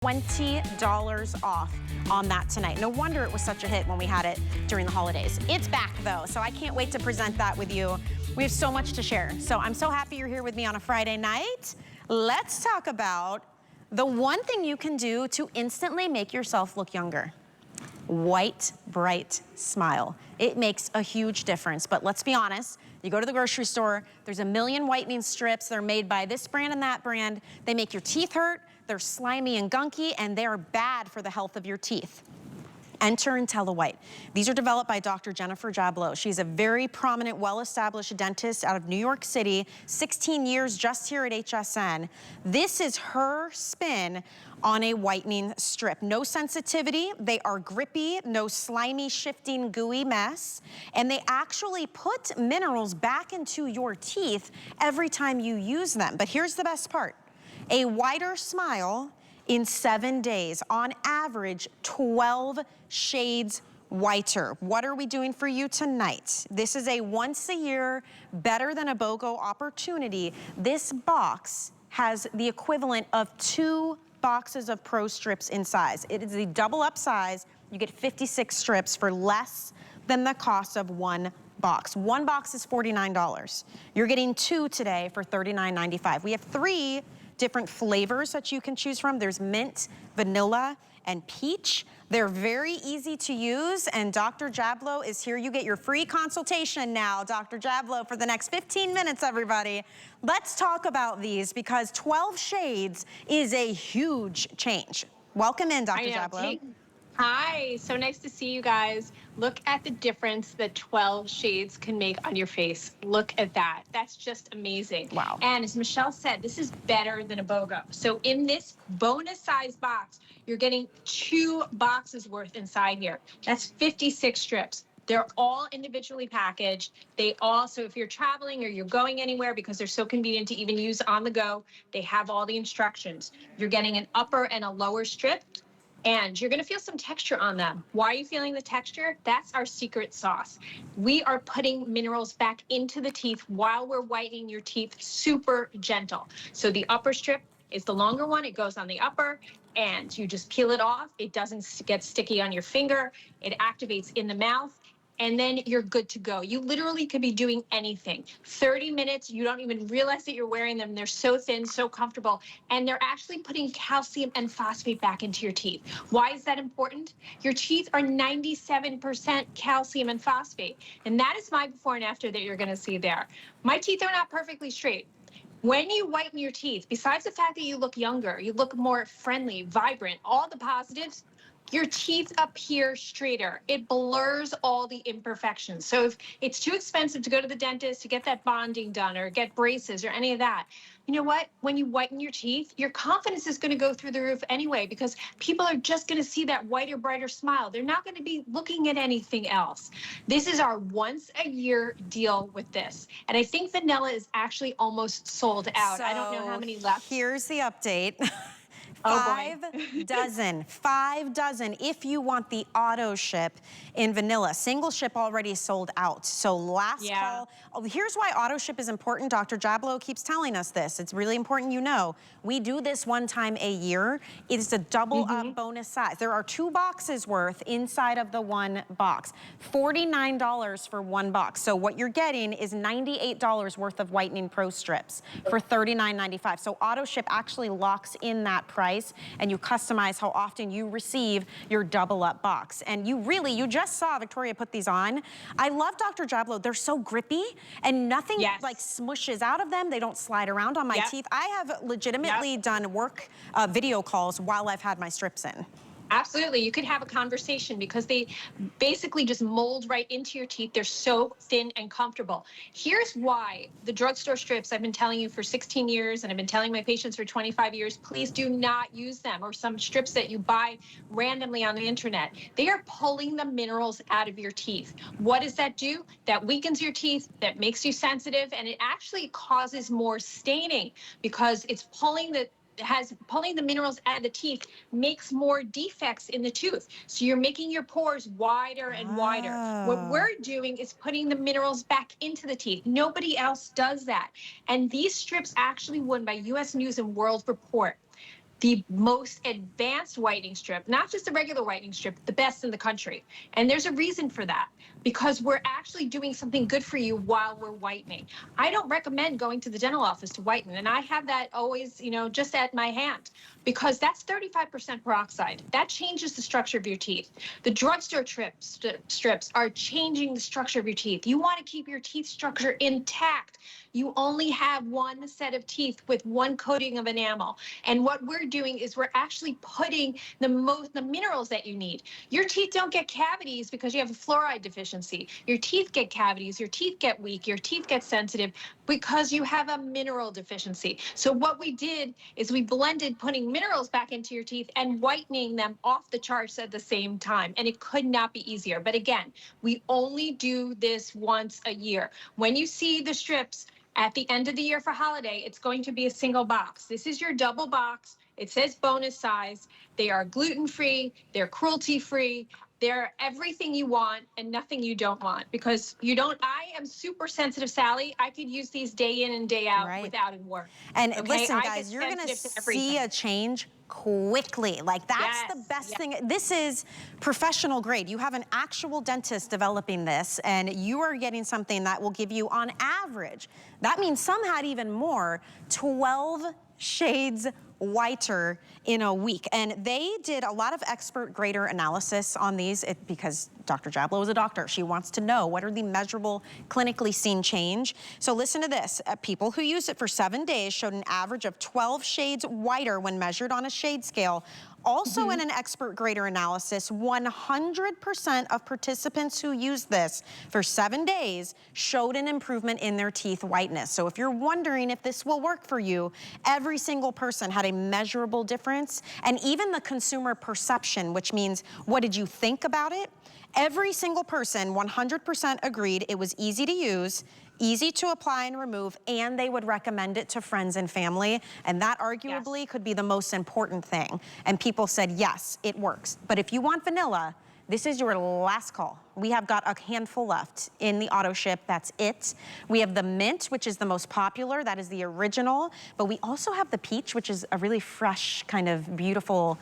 $20 off on that tonight. No wonder it was such a hit when we had it during the holidays. It's back though, so I can't wait to present that with you. We have so much to share. So I'm so happy you're here with me on a Friday night. Let's talk about the one thing you can do to instantly make yourself look younger. White, bright smile. It makes a huge difference, but let's be honest, you go to the grocery store, there's a million whitening strips. They're made by this brand and that brand. They make your teeth hurt, they're slimy and gunky, and they're bad for the health of your teeth. Enter Intelliwhite. These are developed by Dr. Jennifer Jablow. She's a very prominent, well-established dentist out of New York City, 16 years just here at HSN. This is her spin on a whitening strip. No sensitivity, they are grippy, no slimy, shifting, gooey mess, and they actually put minerals back into your teeth every time you use them. But here's the best part. A whiter smile in 7 days, on average 12 shades whiter. What are we doing for you tonight? This is a once a year, better than a BOGO opportunity. This box has the equivalent of 2 boxes of Pro Strips in size. It is the double up size. You get 56 strips for less than the cost of one box. One box is $49. You're getting 2 today for $39.95. We have 3 different flavors that you can choose from. There's mint, vanilla, and peach. They're very easy to use, and Dr. Jablow is here. You get your free consultation now, Dr. Jablow, for the next 15 minutes, everybody. Let's talk about these because 12 shades is a huge change. Welcome in, Dr. Jablow. Hi, so nice to see you guys. Look at the difference that 12 shades can make on your face. Look at that. That's just amazing. Wow. And as Michelle said, this is better than a BOGO. So in this bonus size box, you're getting 2 boxes worth inside here. That's 56 strips. They're all individually packaged. They also, if you're traveling or you're going anywhere, because they're so convenient to even use on the go, they have all the instructions. You're getting an upper and a lower strip. And you're gonna feel some texture on them. Why are you feeling the texture? That's our secret sauce. We are putting minerals back into the teeth while we're whitening your teeth, super gentle. So the upper strip is the longer one. It goes on the upper and you just peel it off. It doesn't get sticky on your finger. It activates in the mouth. And then you're good to go. You literally could be doing anything. 30 minutes, you don't even realize that you're wearing them. They're so thin, so comfortable, and they're actually putting calcium and phosphate back into your teeth. Why is that important? Your teeth are 97% calcium and phosphate, and that is my before and after that you're gonna see there. My teeth are not perfectly straight. When you whiten your teeth, besides the fact that you look younger, you look more friendly, vibrant, all the positives, your teeth appear straighter. It blurs all the imperfections. So if it's too expensive to go to the dentist to get that bonding done or get braces or any of that, you know what? When you whiten your teeth, your confidence is going to go through the roof anyway because people are just going to see that whiter, brighter smile. They're not going to be looking at anything else. This is our once a year deal with this. And I think vanilla is actually almost sold out. So I don't know how many left. Here's the update. Oh, 5 dozen if you want the auto ship in vanilla. Single ship already sold out. So last call. Oh, here's why auto ship is important. Dr. Jablow keeps telling us this. It's really important you know. We do this one time a year. It's a double up bonus size. There are 2 boxes worth inside of the one box. $49 for one box. So what you're getting is $98 worth of whitening Pro Strips for $39.95. So auto ship actually locks in that price and you customize how often you receive your double up box. And you just saw Victoria put these on. I love Dr. Jablow. They're so grippy and nothing like smushes out of them. They don't slide around on my teeth. I have legitimately done work video calls while I've had my strips in. Absolutely. You could have a conversation because they basically just mold right into your teeth. They're so thin and comfortable. Here's why the drugstore strips, I've been telling you for 16 years and I've been telling my patients for 25 years, please do not use them, or some strips that you buy randomly on the internet. They are pulling the minerals out of your teeth. What does that do? That weakens your teeth, that makes you sensitive, and it actually causes more staining because it's pulling the minerals out of the teeth, makes more defects in the tooth. So you're making your pores wider and wider. What we're doing is putting the minerals back into the teeth. Nobody else does that. And these strips actually won by U.S. News and World Report. the most advanced whitening strip, not just a regular whitening strip, the best in the country. And there's a reason for that, because we're actually doing something good for you while we're whitening. I don't recommend going to the dental office to whiten, and I have that always, you know, just at my hand, because that's 35% peroxide. That changes the structure of your teeth. The drugstore strips are changing the structure of your teeth. You want to keep your teeth structure intact. You only have one set of teeth with one coating of enamel. And what we're doing is we're actually putting the minerals that you need. Your teeth don't get cavities because you have a fluoride deficiency. Your teeth get cavities, your teeth get weak, your teeth get sensitive because you have a mineral deficiency. So what we did is we blended putting minerals back into your teeth and whitening them off the charts at the same time. And it could not be easier. But again, we only do this once a year. When you see the strips at the end of the year for holiday, it's going to be a single box. This is your double box. It says bonus size. They are gluten-free, they're cruelty-free, they're everything you want and nothing you don't want, because you don't. I am super sensitive, Sally. I could use these day in and day out without it work. And okay? listen, guys, you're gonna see a change quickly. Like, that's the best thing. This is professional grade. You have an actual dentist developing this, and you are getting something that will give you, on average, that means some had even more, 12 shades whiter in a week. And they did a lot of expert grader analysis on these because Dr. Jablow is a doctor. She wants to know what are the measurable, clinically seen change. So listen to this. People who used it for 7 days showed an average of 12 shades whiter when measured on a shade scale. Also in an expert grader analysis, 100% of participants who used this for 7 days showed an improvement in their teeth whiteness. So if you're wondering if this will work for you, every single person had a measurable difference. And even the consumer perception, which means what did you think about it? Every single person, 100% agreed it was easy to use, easy to apply and remove, and they would recommend it to friends and family. And that arguably could be the most important thing. And people said, yes, it works. But if you want vanilla, this is your last call. We have got a handful left in the auto ship. That's it. We have the mint, which is the most popular. That is the original. But we also have the peach, which is a really fresh, kind of beautiful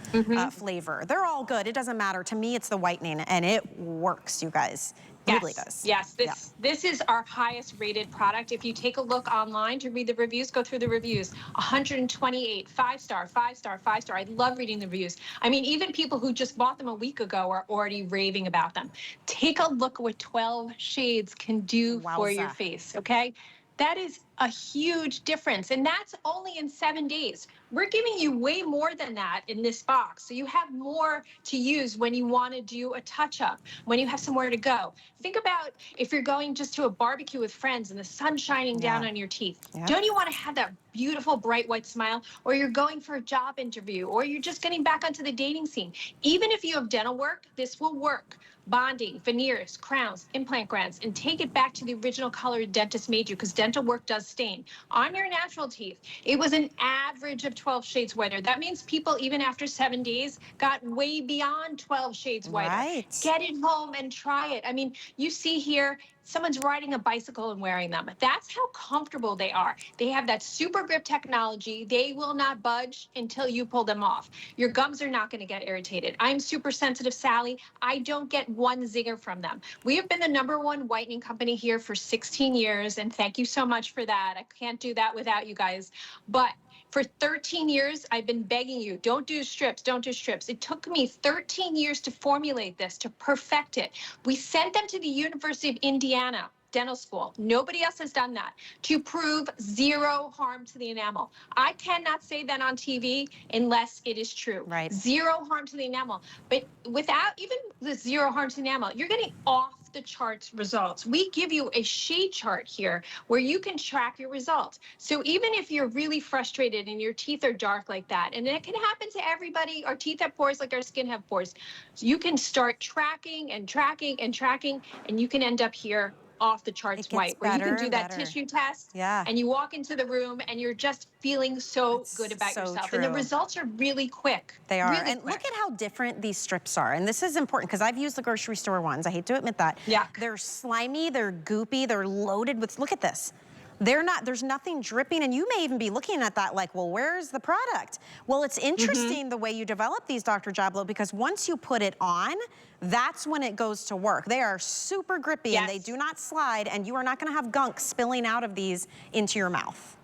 flavor. They're all good. It doesn't matter. To me, it's the whitening, and it works, you guys. It really does. Yes, this is our highest rated product. If you take a look online to read the reviews, go through the reviews. 128, 5-star, 5-star, 5-star. I love reading the reviews. I mean, even people who just bought them a week ago are already raving about them. Take a look at what 12 shades can do for your face, okay? That is a huge difference, and that's only in 7 days. We're giving you way more than that in this box, so you have more to use when you want to do a touch-up, when you have somewhere to go. Think about if you're going just to a barbecue with friends and the sun's shining down on your teeth. Don't you want to have that beautiful, bright, white smile? Or you're going for a job interview, or you're just getting back onto the dating scene. Even if you have dental work, this will work. Bonding, veneers, crowns, implant grafts, and take it back to the original color dentist made you, because dental work does stain. On your natural teeth, it was an average of 12 shades whiter. That means people, even after 7 days, got way beyond 12 shades whiter. Get it home and try it. I mean, you see here, someone's riding a bicycle and wearing them. That's how comfortable they are. They have that super grip technology. They will not budge until you pull them off. Your gums are not going to get irritated. I'm super sensitive, Sally. I don't get one zinger from them. We have been the #1 whitening company here for 16 years, and thank you so much for that. I can't do that without you guys. But for 13 years, I've been begging you, don't do strips, don't do strips. It took me 13 years to formulate this, to perfect it. We sent them to the University of Indiana Dental School. Nobody else has done that, to prove 0 harm to the enamel. I cannot say that on TV unless it is true. 0 harm to the enamel. But without even the 0 harm to the enamel, you're getting off the charts results. We give you a shade chart here where you can track your results. So even if you're really frustrated and your teeth are dark like that, and it can happen to everybody, our teeth have pores like our skin have pores, so you can start tracking and tracking and tracking, and you can end up here off the charts white, where you can do that tissue test, and you walk into the room and you're just feeling so good about yourself. And the results are really quick. They are. And look at how different these strips are. And this is important because I've used the grocery store ones. I hate to admit that. They're slimy, they're goopy, they're loaded with, look at this. There's nothing dripping, and you may even be looking at that like, well, where's the product? Well, it's interesting the way you develop these, Dr. Jablow, because once you put it on, that's when it goes to work. They are super grippy and they do not slide, and you are not gonna have gunk spilling out of these into your mouth.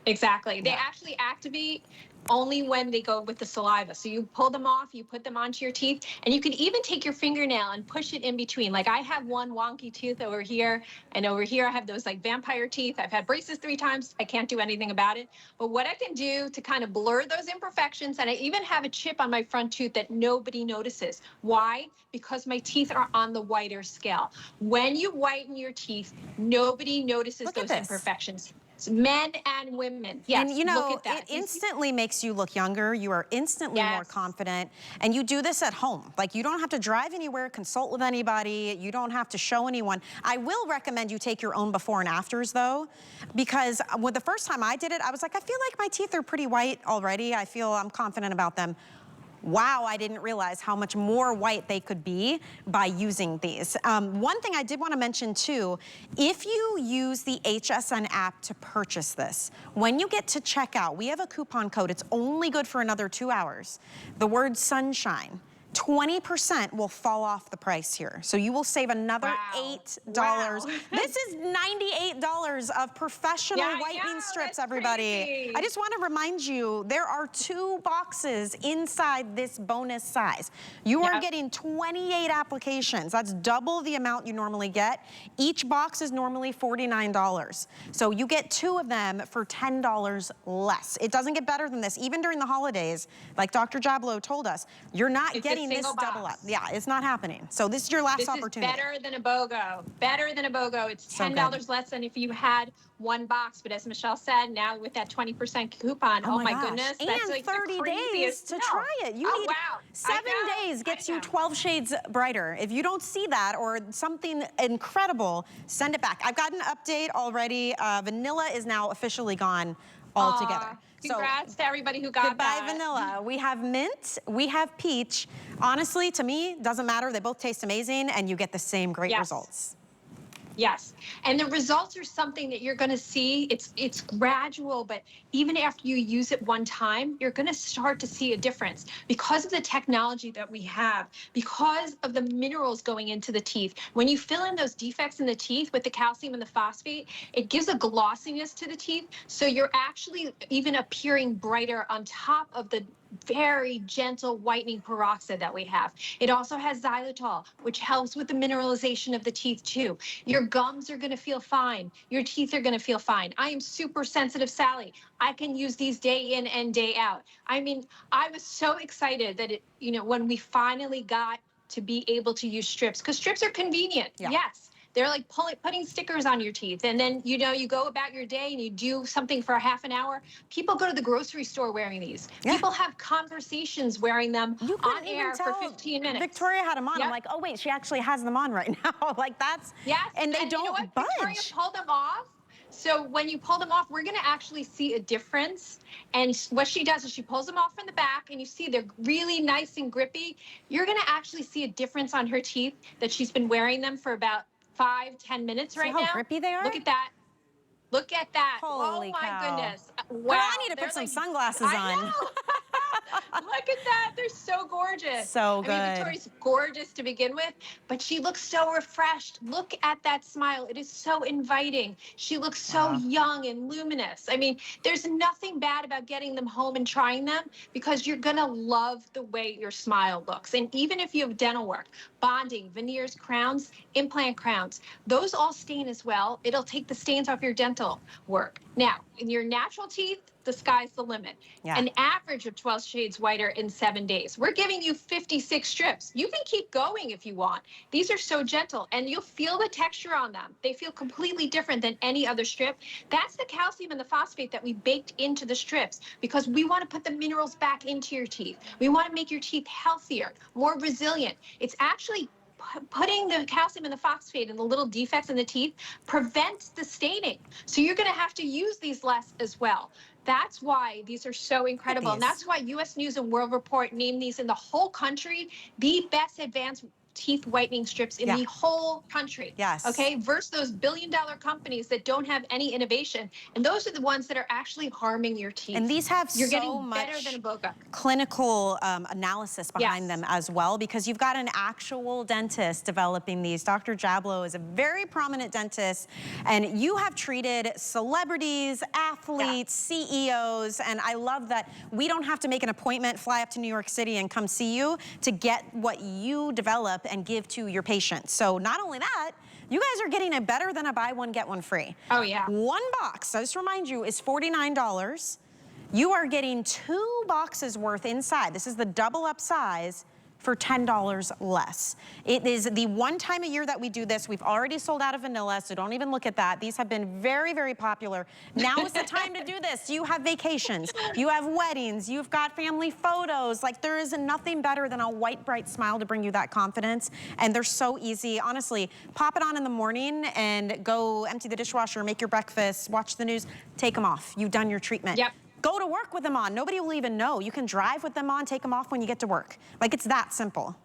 Exactly. They actually activate only when they go with the saliva. So you pull them off, you put them onto your teeth, and you can even take your fingernail and push it in between. Like I have one wonky tooth over here, and over here I have those like vampire teeth. I've had braces 3 times. I can't do anything about it. But what I can do to kind of blur those imperfections, and I even have a chip on my front tooth that nobody notices. Why? Because my teeth are on the whiter scale. When you whiten your teeth, nobody notices those imperfections. Men and women. Yes, and you know, look at that. it instantly makes you look younger. You are instantly more confident. And you do this at home. Like, you don't have to drive anywhere, consult with anybody. You don't have to show anyone. I will recommend you take your own before and afters, though, because the first time I did it, I was like, I feel like my teeth are pretty white already. I feel I'm confident about them. Wow, I didn't realize how much more white they could be by using these. One thing I did want to mention too, if you use the HSN app to purchase this, when you get to checkout, we have a coupon code. It's only good for another 2 hours. The word sunshine. 20% will fall off the price here. So you will save another $8. Wow. This is $98 of professional whitening strips, everybody. Crazy. I just want to remind you, there are 2 boxes inside this bonus size. You are getting 28 applications. That's double the amount you normally get. Each box is normally $49. So you get 2 of them for $10 less. It doesn't get better than this. Even during the holidays, like Dr. Jablow told us, you're not getting this double up. Yeah, it's not happening. So this is your last opportunity. This is better than a BOGO. Better than a BOGO. It's $10 less than if you had 1 box. But as Michelle said, now with that 20% coupon, oh my goodness. And that's like 30 days to try it. You need 7 days gets you 12 shades brighter. If you don't see that or something incredible, send it back. I've got an update already. Vanilla is now officially gone altogether. Congrats to everybody who got that. Goodbye vanilla. We have mint, we have peach. Honestly, to me, doesn't matter. They both taste amazing and you get the same great results. Yes, and the results are something that you're going to see. It's gradual, but even after you use it one time, you're going to start to see a difference because of the technology that we have, because of the minerals going into the teeth. When you fill in those defects in the teeth with the calcium and the phosphate, it gives a glossiness to the teeth, so you're actually even appearing brighter on top of the very gentle whitening peroxide that we have. It also has xylitol, which helps with the mineralization of the teeth too. Your gums are going to feel fine. Your teeth are going to feel fine. I am super sensitive, Sally. I can use these day in and day out. I mean, I was so excited that when we finally got to be able to use strips, because strips are convenient. Yes. They're like putting stickers on your teeth. And then, you go about your day and you do something for a half an hour. People go to the grocery store wearing these. People have conversations wearing them on air for 15 minutes. Victoria had them on. I'm like, oh, wait, she actually has them on right now. Like, that's, and they don't budge. Victoria pulled them off. So when you pull them off, we're going to actually see a difference. And what she does is she pulls them off from the back, and you see they're really nice and grippy. You're going to actually see a difference on her teeth that she's been wearing them for about 5-10 minutes right now. See how grippy they are? Look at that. Look at that. Holy cow. My goodness. Wow. Girl, I need to put some sunglasses on. I know. Look at that. They're so gorgeous. So good. I mean, Victoria's gorgeous to begin with, but she looks so refreshed. Look at that smile. It is so inviting. She looks so young and luminous. I mean, there's nothing bad about getting them home and trying them because you're going to love the way your smile looks. And even if you have dental work, bonding, veneers, crowns, implant crowns, those all stain as well. It'll take the stains off your dental work. Now, in your natural teeth, the sky's the limit. An average of 12 shades whiter in 7 days. We're giving you 56 strips. You can keep going if you want. These are so gentle, and you'll feel the texture on them. They feel completely different than any other strip. That's the calcium and the phosphate that we baked into the strips because we want to put the minerals back into your teeth. We want to make your teeth healthier, more resilient. It's actually putting the calcium and the phosphate and the little defects in the teeth prevents the staining. So you're going to have to use these less as well. That's why these are so incredible. And that's why U.S. News and World Report named these in the whole country the best advanced teeth whitening strips in the whole country. Yes. Okay, versus those billion-dollar companies that don't have any innovation. And those are the ones that are actually harming your teeth. And these have You're so getting much better than a Boga. clinical analysis behind them as well, because you've got an actual dentist developing these. Dr. Jablow is a very prominent dentist, and you have treated celebrities, athletes, CEOs, and I love that we don't have to make an appointment, fly up to New York City and come see you to get what you develop and give to your patients. So not only that, you guys are getting a better than a buy one, get one free. Oh, yeah. One box, I just remind you, is $49. You are getting 2 boxes worth inside. This is the double up size for $10 less. It is the one time a year that we do this. We've already sold out of vanilla, so don't even look at that. These have been very, very popular. Now is the time to do this. You have vacations, you have weddings, you've got family photos. Like, there is nothing better than a white, bright smile to bring you that confidence. And they're so easy. Honestly, pop it on in the morning and go empty the dishwasher, make your breakfast, watch the news, take them off. You've done your treatment. Yep. Go to work with them on. Nobody will even know. You can drive with them on, take them off when you get to work. Like, it's that simple.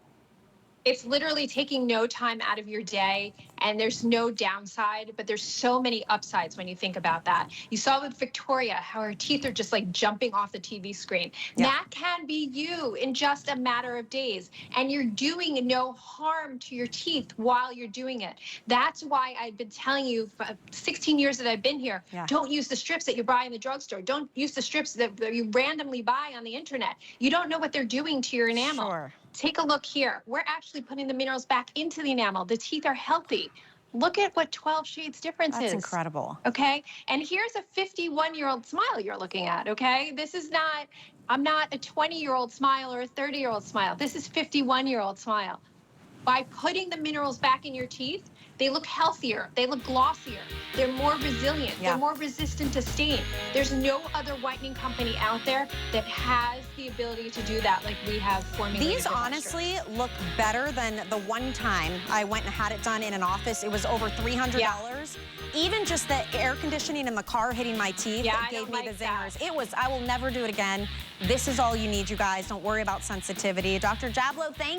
It's literally taking no time out of your day, and there's no downside, but there's so many upsides when you think about that. You saw with Victoria how her teeth are just like jumping off the TV screen. Yeah. That can be you in just a matter of days, and you're doing no harm to your teeth while you're doing it. That's why I've been telling you for 16 years that I've been here, don't use the strips that you buy in the drugstore. Don't use the strips that you randomly buy on the internet. You don't know what they're doing to your enamel. Sure. Take a look here. We're actually putting the minerals back into the enamel. The teeth are healthy. Look at what 12 shades difference is. That's incredible. Okay? And here's a 51-year-old smile you're looking at, okay? This is not, I'm not a 20-year-old smile or a 30-year-old smile. This is 51-year-old smile. By putting the minerals back in your teeth, they look healthier, they look glossier, they're more resilient, they're more resistant to stain. There's no other whitening company out there that has the ability to do that like we have Formulated. These honestly look better than the one time I went and had it done in an office. It was over $300. Even just the air conditioning in the car hitting my teeth gave me the zingers. It was, I will never do it again. This is all you need, you guys. Don't worry about sensitivity. Dr. Jablow, thank you.